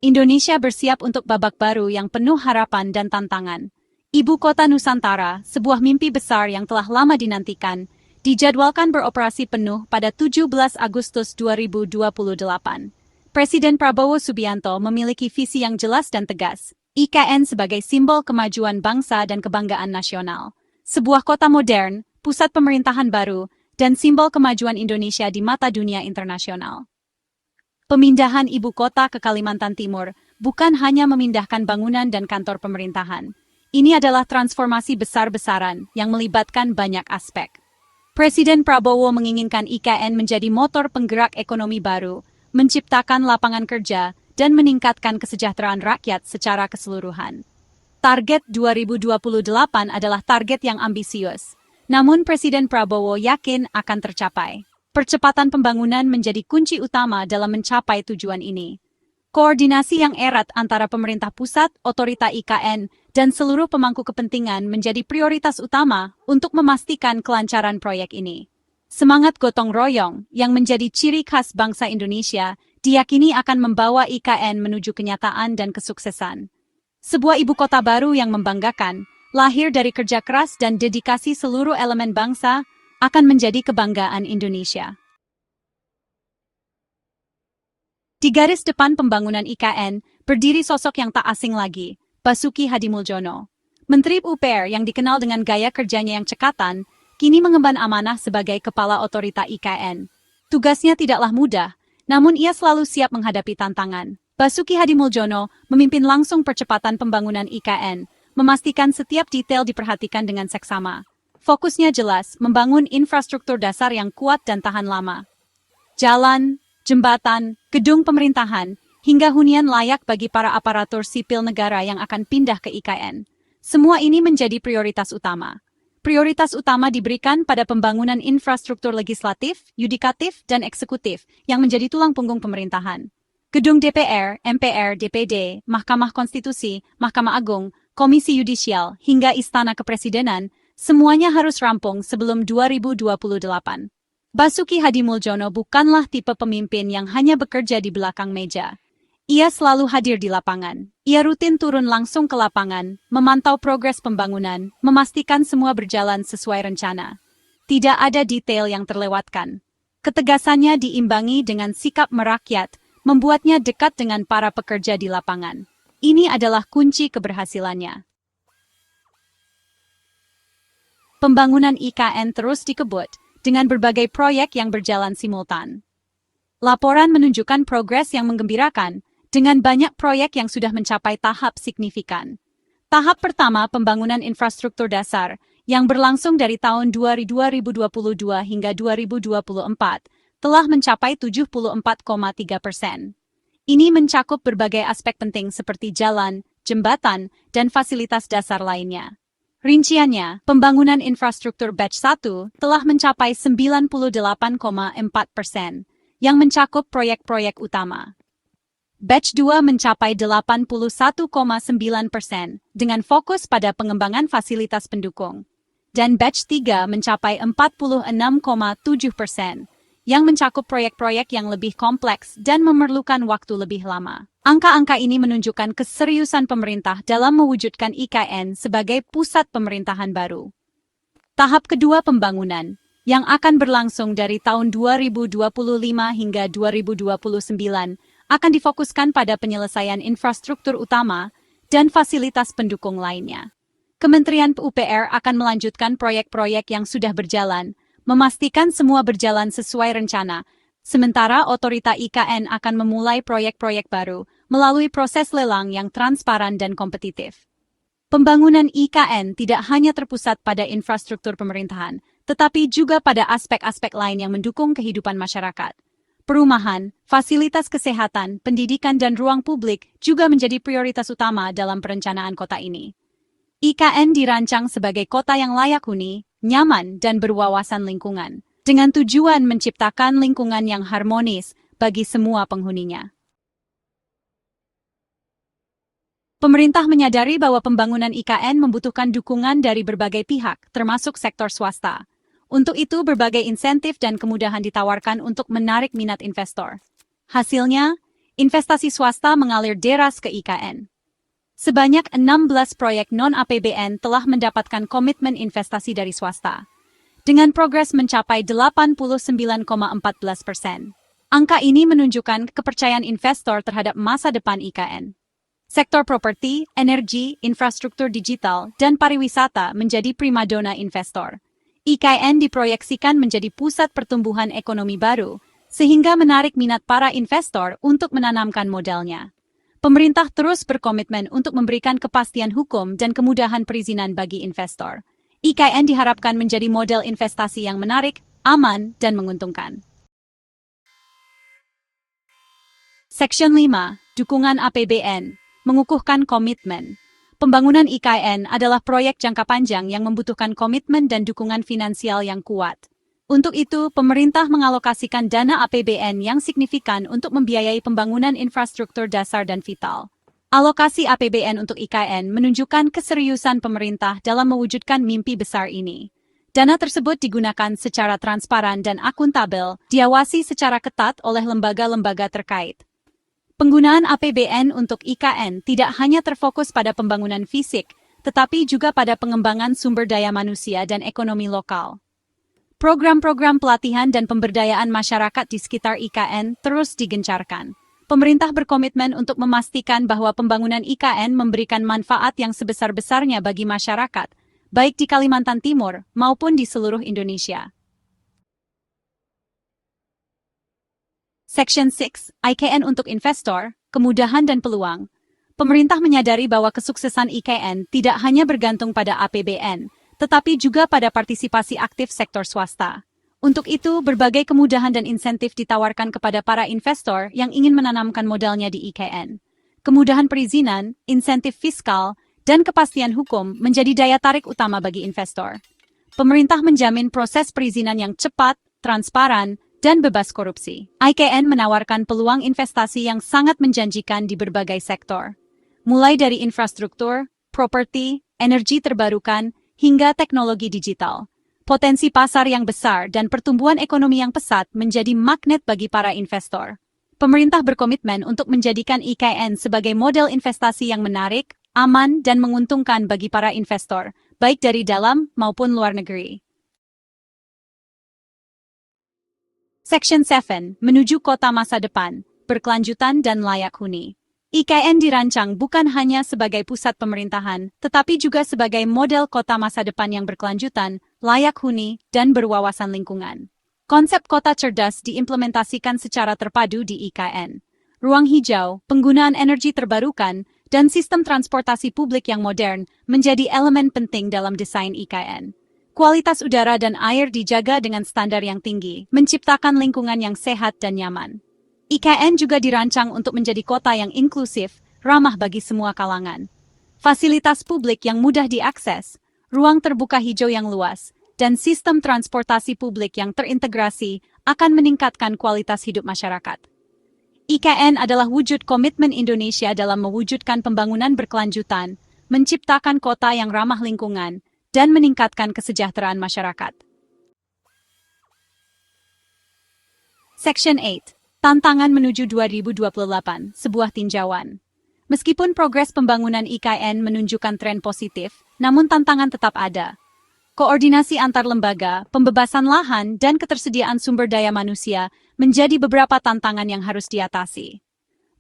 Indonesia bersiap untuk babak baru yang penuh harapan dan tantangan. Ibu kota Nusantara, sebuah mimpi besar yang telah lama dinantikan, dijadwalkan beroperasi penuh pada 17 Agustus 2028. Presiden Prabowo Subianto memiliki visi yang jelas dan tegas. IKN sebagai simbol kemajuan bangsa dan kebanggaan nasional. Sebuah kota modern, pusat pemerintahan baru, dan simbol kemajuan Indonesia di mata dunia internasional. Pemindahan ibu kota ke Kalimantan Timur bukan hanya memindahkan bangunan dan kantor pemerintahan. Ini adalah transformasi besar-besaran yang melibatkan banyak aspek. Presiden Prabowo menginginkan IKN menjadi motor penggerak ekonomi baru, menciptakan lapangan kerja, dan meningkatkan kesejahteraan rakyat secara keseluruhan. Target 2028 adalah target yang ambisius, namun Presiden Prabowo yakin akan tercapai. Percepatan pembangunan menjadi kunci utama dalam mencapai tujuan ini. Koordinasi yang erat antara pemerintah pusat, otorita IKN, dan seluruh pemangku kepentingan menjadi prioritas utama untuk memastikan kelancaran proyek ini. Semangat gotong royong yang menjadi ciri khas bangsa Indonesia diyakini akan membawa IKN menuju kenyataan dan kesuksesan. Sebuah ibu kota baru yang membanggakan, lahir dari kerja keras dan dedikasi seluruh elemen bangsa, akan menjadi kebanggaan Indonesia. Di garis depan pembangunan IKN, berdiri sosok yang tak asing lagi, Basuki Hadimuljono. Menteri PUPR yang dikenal dengan gaya kerjanya yang cekatan, kini mengemban amanah sebagai kepala otorita IKN. Tugasnya tidaklah mudah, namun ia selalu siap menghadapi tantangan. Basuki Hadimuljono memimpin langsung percepatan pembangunan IKN, memastikan setiap detail diperhatikan dengan seksama. Fokusnya jelas, membangun infrastruktur dasar yang kuat dan tahan lama. Jalan, jembatan, gedung pemerintahan, hingga hunian layak bagi para aparatur sipil negara yang akan pindah ke IKN. Semua ini menjadi prioritas utama. Prioritas utama diberikan pada pembangunan infrastruktur legislatif, yudikatif, dan eksekutif yang menjadi tulang punggung pemerintahan. Gedung DPR, MPR, DPD, Mahkamah Konstitusi, Mahkamah Agung, Komisi Yudisial, hingga Istana Kepresidenan, semuanya harus rampung sebelum 2028. Basuki Hadimuljono bukanlah tipe pemimpin yang hanya bekerja di belakang meja. Ia selalu hadir di lapangan. Ia rutin turun langsung ke lapangan, memantau progres pembangunan, memastikan semua berjalan sesuai rencana. Tidak ada detail yang terlewatkan. Ketegasannya diimbangi dengan sikap merakyat, membuatnya dekat dengan para pekerja di lapangan. Ini adalah kunci keberhasilannya. Pembangunan IKN terus dikebut dengan berbagai proyek yang berjalan simultan. Laporan menunjukkan progres yang menggembirakan dengan banyak proyek yang sudah mencapai tahap signifikan. Tahap pertama pembangunan infrastruktur dasar yang berlangsung dari tahun 2022 hingga 2024 telah mencapai 74,3%. Ini mencakup berbagai aspek penting seperti jalan, jembatan, dan fasilitas dasar lainnya. Rinciannya, pembangunan infrastruktur batch 1 telah mencapai 98,4%, yang mencakup proyek-proyek utama. Batch 2 mencapai 81,9% dengan fokus pada pengembangan fasilitas pendukung. Dan batch 3 mencapai 46,7%, yang mencakup proyek-proyek yang lebih kompleks dan memerlukan waktu lebih lama. Angka-angka ini menunjukkan keseriusan pemerintah dalam mewujudkan IKN sebagai pusat pemerintahan baru. Tahap kedua pembangunan, yang akan berlangsung dari tahun 2025 hingga 2029, akan difokuskan pada penyelesaian infrastruktur utama dan fasilitas pendukung lainnya. Kementerian PUPR akan melanjutkan proyek-proyek yang sudah berjalan, memastikan semua berjalan sesuai rencana, sementara otorita IKN akan memulai proyek-proyek baru melalui proses lelang yang transparan dan kompetitif. Pembangunan IKN tidak hanya terpusat pada infrastruktur pemerintahan, tetapi juga pada aspek-aspek lain yang mendukung kehidupan masyarakat. Perumahan, fasilitas kesehatan, pendidikan, dan ruang publik juga menjadi prioritas utama dalam perencanaan kota ini. IKN dirancang sebagai kota yang layak huni, nyaman, dan berwawasan lingkungan, dengan tujuan menciptakan lingkungan yang harmonis bagi semua penghuninya. Pemerintah menyadari bahwa pembangunan IKN membutuhkan dukungan dari berbagai pihak, termasuk sektor swasta. Untuk itu, berbagai insentif dan kemudahan ditawarkan untuk menarik minat investor. Hasilnya, investasi swasta mengalir deras ke IKN. Sebanyak 16 proyek non-APBN telah mendapatkan komitmen investasi dari swasta, dengan progres mencapai 89,14%. Angka ini menunjukkan kepercayaan investor terhadap masa depan IKN. Sektor properti, energi, infrastruktur digital, dan pariwisata menjadi primadona investor. IKN diproyeksikan menjadi pusat pertumbuhan ekonomi baru, sehingga menarik minat para investor untuk menanamkan modalnya. Pemerintah terus berkomitmen untuk memberikan kepastian hukum dan kemudahan perizinan bagi investor. IKN diharapkan menjadi model investasi yang menarik, aman, dan menguntungkan. Section 5. Dukungan APBN. Mengukuhkan komitmen. Pembangunan IKN adalah proyek jangka panjang yang membutuhkan komitmen dan dukungan finansial yang kuat. Untuk itu, pemerintah mengalokasikan dana APBN yang signifikan untuk membiayai pembangunan infrastruktur dasar dan vital. Alokasi APBN untuk IKN menunjukkan keseriusan pemerintah dalam mewujudkan mimpi besar ini. Dana tersebut digunakan secara transparan dan akuntabel, diawasi secara ketat oleh lembaga-lembaga terkait. Penggunaan APBN untuk IKN tidak hanya terfokus pada pembangunan fisik, tetapi juga pada pengembangan sumber daya manusia dan ekonomi lokal. Program-program pelatihan dan pemberdayaan masyarakat di sekitar IKN terus digencarkan. Pemerintah berkomitmen untuk memastikan bahwa pembangunan IKN memberikan manfaat yang sebesar-besarnya bagi masyarakat, baik di Kalimantan Timur maupun di seluruh Indonesia. Section 6. IKN untuk investor, kemudahan dan peluang. Pemerintah menyadari bahwa kesuksesan IKN tidak hanya bergantung pada APBN, tetapi juga pada partisipasi aktif sektor swasta. Untuk itu, berbagai kemudahan dan insentif ditawarkan kepada para investor yang ingin menanamkan modalnya di IKN. Kemudahan perizinan, insentif fiskal, dan kepastian hukum menjadi daya tarik utama bagi investor. Pemerintah menjamin proses perizinan yang cepat, transparan, dan bebas korupsi. IKN menawarkan peluang investasi yang sangat menjanjikan di berbagai sektor, mulai dari infrastruktur, properti, energi terbarukan, hingga teknologi digital. Potensi pasar yang besar dan pertumbuhan ekonomi yang pesat menjadi magnet bagi para investor. Pemerintah berkomitmen untuk menjadikan IKN sebagai model investasi yang menarik, aman, dan menguntungkan bagi para investor, baik dari dalam maupun luar negeri. Section 7. Menuju kota masa depan, berkelanjutan dan layak huni. IKN dirancang bukan hanya sebagai pusat pemerintahan, tetapi juga sebagai model kota masa depan yang berkelanjutan, layak huni, dan berwawasan lingkungan. Konsep kota cerdas diimplementasikan secara terpadu di IKN. Ruang hijau, penggunaan energi terbarukan, dan sistem transportasi publik yang modern menjadi elemen penting dalam desain IKN. Kualitas udara dan air dijaga dengan standar yang tinggi, menciptakan lingkungan yang sehat dan nyaman. IKN juga dirancang untuk menjadi kota yang inklusif, ramah bagi semua kalangan. Fasilitas publik yang mudah diakses, ruang terbuka hijau yang luas, dan sistem transportasi publik yang terintegrasi akan meningkatkan kualitas hidup masyarakat. IKN adalah wujud komitmen Indonesia dalam mewujudkan pembangunan berkelanjutan, menciptakan kota yang ramah lingkungan, dan meningkatkan kesejahteraan masyarakat. Section 8. Tantangan menuju 2028, sebuah tinjauan. Meskipun progres pembangunan IKN menunjukkan tren positif, namun tantangan tetap ada. Koordinasi antar lembaga, pembebasan lahan, dan ketersediaan sumber daya manusia menjadi beberapa tantangan yang harus diatasi.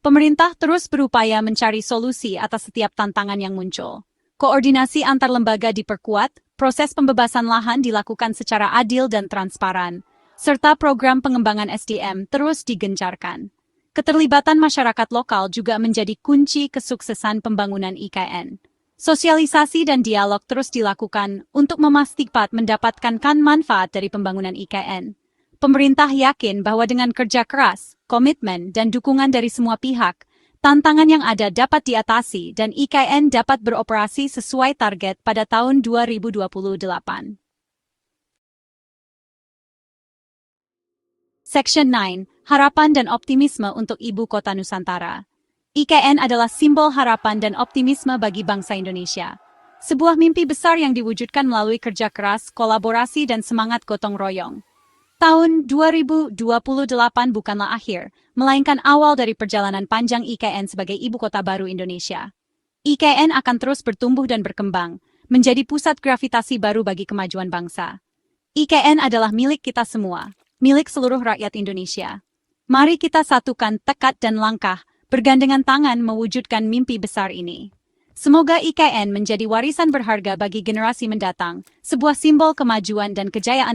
Pemerintah terus berupaya mencari solusi atas setiap tantangan yang muncul. Koordinasi antar lembaga diperkuat, proses pembebasan lahan dilakukan secara adil dan transparan, serta program pengembangan SDM terus digencarkan. Keterlibatan masyarakat lokal juga menjadi kunci kesuksesan pembangunan IKN. Sosialisasi dan dialog terus dilakukan untuk memastikan mendapatkan manfaat dari pembangunan IKN. Pemerintah yakin bahwa dengan kerja keras, komitmen, dan dukungan dari semua pihak, tantangan yang ada dapat diatasi dan IKN dapat beroperasi sesuai target pada tahun 2028. Section 9. Harapan dan optimisme untuk Ibu Kota Nusantara. IKN adalah simbol harapan dan optimisme bagi bangsa Indonesia. Sebuah mimpi besar yang diwujudkan melalui kerja keras, kolaborasi, dan semangat gotong royong. Tahun 2028 bukanlah akhir, melainkan awal dari perjalanan panjang IKN sebagai ibu kota baru Indonesia. IKN akan terus bertumbuh dan berkembang, menjadi pusat gravitasi baru bagi kemajuan bangsa. IKN adalah milik kita semua, milik seluruh rakyat Indonesia. Mari kita satukan tekad dan langkah, bergandengan tangan mewujudkan mimpi besar ini. Semoga IKN menjadi warisan berharga bagi generasi mendatang, sebuah simbol kemajuan dan kejayaan